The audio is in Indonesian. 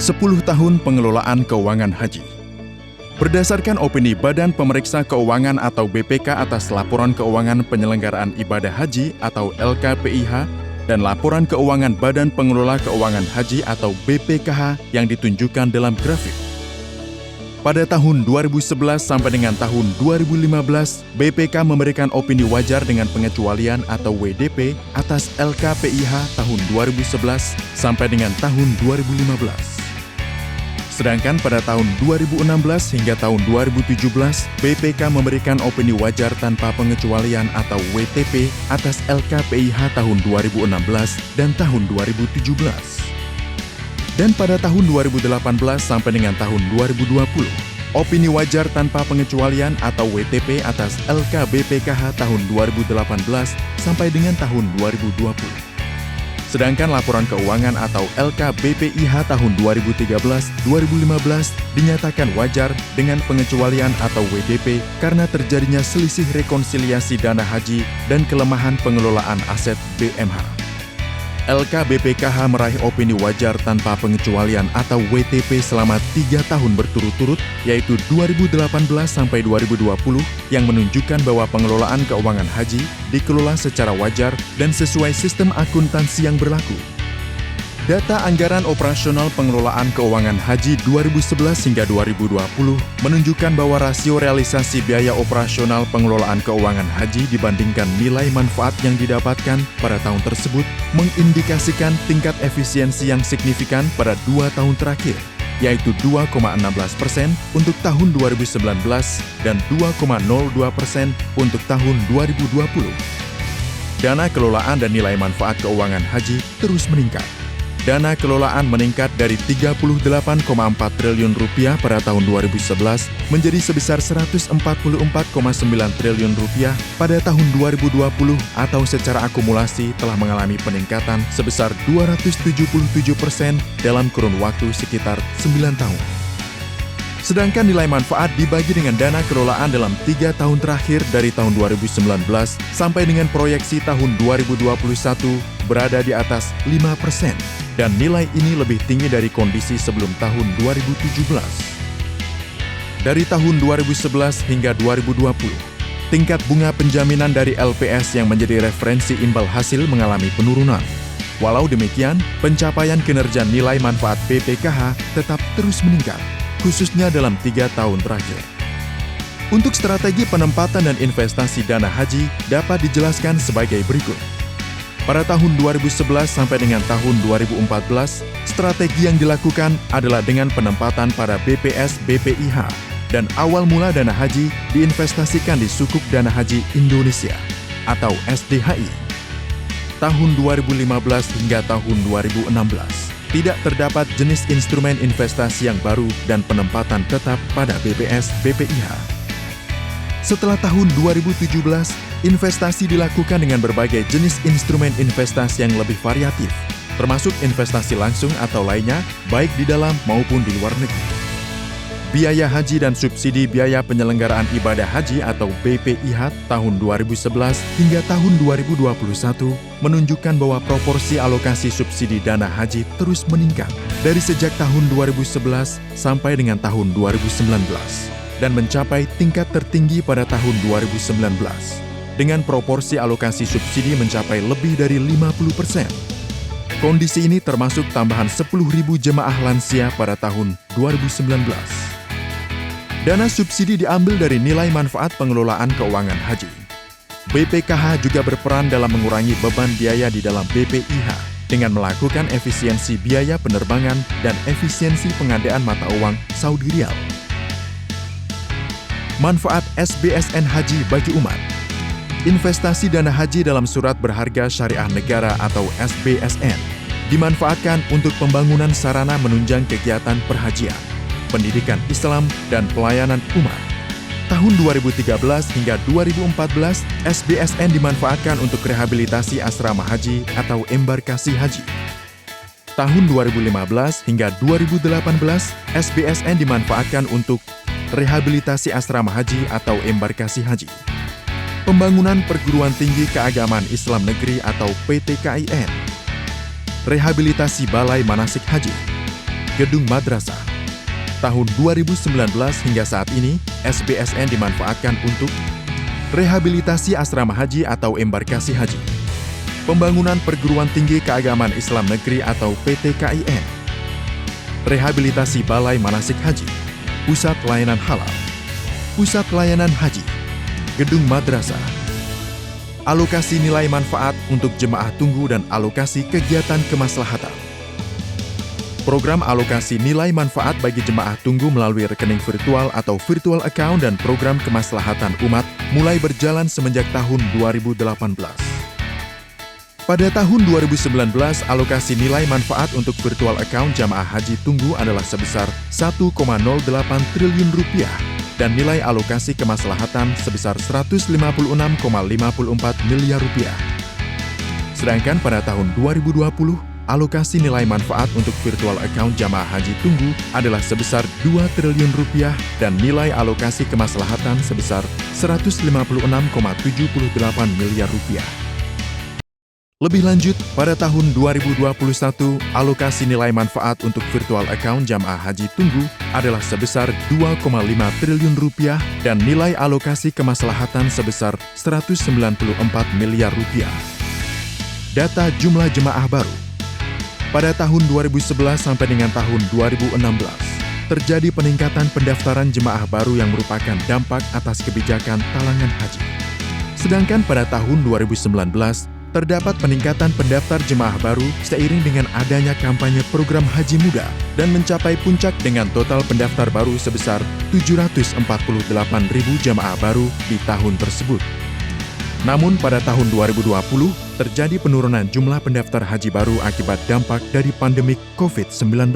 10 tahun pengelolaan keuangan haji. Berdasarkan opini Badan Pemeriksa Keuangan atau BPK atas laporan keuangan penyelenggaraan ibadah haji atau LKPIH dan laporan keuangan Badan Pengelola Keuangan Haji atau BPKH yang ditunjukkan dalam grafik. Pada tahun 2011 sampai dengan tahun 2015, BPK memberikan opini wajar dengan pengecualian atau WDP atas LKPIH tahun 2011 sampai dengan tahun 2015. Sedangkan pada tahun 2016 hingga tahun 2017, BPK memberikan opini wajar tanpa pengecualian atau WTP atas LKPIH tahun 2016 dan tahun 2017. Dan pada tahun 2018 sampai dengan tahun 2020, opini wajar tanpa pengecualian atau WTP atas LKBPKH tahun 2018 sampai dengan tahun 2020. Sedangkan laporan keuangan atau LKBPIH tahun 2013-2015 dinyatakan wajar dengan pengecualian atau WDP karena terjadinya selisih rekonsiliasi dana haji dan kelemahan pengelolaan aset BMH. LKBPKH meraih opini wajar tanpa pengecualian atau WTP selama 3 tahun berturut-turut, yaitu 2018 sampai 2020, yang menunjukkan bahwa pengelolaan keuangan haji dikelola secara wajar dan sesuai sistem akuntansi yang berlaku. Data anggaran operasional pengelolaan keuangan haji 2011 hingga 2020 menunjukkan bahwa rasio realisasi biaya operasional pengelolaan keuangan haji dibandingkan nilai manfaat yang didapatkan pada tahun tersebut mengindikasikan tingkat efisiensi yang signifikan pada 2 tahun terakhir, yaitu 2,16% untuk tahun 2019 dan 2,02% untuk tahun 2020. Dana kelolaan dan nilai manfaat keuangan haji terus meningkat. Dana kelolaan meningkat dari Rp38,4 triliun pada tahun 2011 menjadi sebesar Rp144,9 triliun pada tahun 2020 atau secara akumulasi telah mengalami peningkatan sebesar 277% dalam kurun waktu sekitar 9 tahun. Sedangkan nilai manfaat dibagi dengan dana kelolaan dalam 3 tahun terakhir dari tahun 2019 sampai dengan proyeksi tahun 2021 berada di atas 5%. Dan nilai ini lebih tinggi dari kondisi sebelum tahun 2017. Dari tahun 2011 hingga 2020, tingkat bunga penjaminan dari LPS yang menjadi referensi imbal hasil mengalami penurunan. Walau demikian, pencapaian kinerja nilai manfaat BPKH tetap terus meningkat, khususnya dalam 3 tahun terakhir. Untuk strategi penempatan dan investasi dana haji dapat dijelaskan sebagai berikut. Pada tahun 2011 sampai dengan tahun 2014, strategi yang dilakukan adalah dengan penempatan pada BPS BPIH dan awal mula dana haji diinvestasikan di Sukuk Dana Haji Indonesia atau SDHI. Tahun 2015 hingga tahun 2016, tidak terdapat jenis instrumen investasi yang baru dan penempatan tetap pada BPS BPIH. Setelah tahun 2017, investasi dilakukan dengan berbagai jenis instrumen investasi yang lebih variatif, termasuk investasi langsung atau lainnya, baik di dalam maupun di luar negeri. Biaya haji dan subsidi biaya penyelenggaraan ibadah haji atau BPIH tahun 2011 hingga tahun 2021 menunjukkan bahwa proporsi alokasi subsidi dana haji terus meningkat dari sejak tahun 2011 sampai dengan tahun 2019 dan mencapai tingkat tertinggi pada tahun 2019. Dengan proporsi alokasi subsidi mencapai lebih dari 50%. Kondisi ini termasuk tambahan 10.000 jemaah lansia pada tahun 2019. Dana subsidi diambil dari nilai manfaat pengelolaan keuangan haji. BPKH juga berperan dalam mengurangi beban biaya di dalam BPIH dengan melakukan efisiensi biaya penerbangan dan efisiensi pengadaan mata uang Saudi Riyal. Manfaat SBSN Haji Bagi Umat. Investasi dana haji dalam surat berharga syariah negara atau SBSN dimanfaatkan untuk pembangunan sarana menunjang kegiatan perhajian, pendidikan Islam, dan pelayanan umat. Tahun 2013 hingga 2014, SBSN dimanfaatkan untuk rehabilitasi asrama haji atau embarkasi haji. Tahun 2015 hingga 2018, SBSN dimanfaatkan untuk rehabilitasi asrama haji atau embarkasi haji. Pembangunan perguruan tinggi keagamaan Islam negeri atau PTKIN. Rehabilitasi balai manasik haji. gedung madrasah. Tahun 2019 hingga saat ini, SBSN dimanfaatkan untuk rehabilitasi asrama haji atau embarkasi haji, pembangunan perguruan tinggi keagamaan Islam negeri atau PTKIN, rehabilitasi balai manasik haji, pusat layanan halal, pusat layanan haji, gedung madrasah, alokasi nilai manfaat untuk jemaah tunggu dan alokasi kegiatan kemaslahatan. Program alokasi nilai manfaat bagi jemaah tunggu melalui rekening virtual atau virtual account dan program kemaslahatan umat mulai berjalan semenjak tahun 2018. Pada tahun 2019, alokasi nilai manfaat untuk virtual account jamaah haji tunggu adalah sebesar 1,08 triliun rupiah dan nilai alokasi kemaslahatan sebesar 156,54 miliar rupiah. Sedangkan pada tahun 2020, alokasi nilai manfaat untuk virtual account jamaah haji tunggu adalah sebesar 2 triliun rupiah dan nilai alokasi kemaslahatan sebesar 156,78 miliar rupiah. Lebih lanjut, pada tahun 2021, alokasi nilai manfaat untuk virtual account jamaah haji tunggu adalah sebesar 2,5 triliun rupiah dan nilai alokasi kemaslahatan sebesar 194 miliar rupiah. Data jumlah jemaah baru. Pada tahun 2011 sampai dengan tahun 2016, terjadi peningkatan pendaftaran jemaah baru yang merupakan dampak atas kebijakan talangan haji. Sedangkan pada tahun 2019, terdapat peningkatan pendaftar jemaah baru seiring dengan adanya kampanye program Haji Muda dan mencapai puncak dengan total pendaftar baru sebesar 748.000 jemaah baru di tahun tersebut. Namun pada tahun 2020, terjadi penurunan jumlah pendaftar haji baru akibat dampak dari pandemik COVID-19.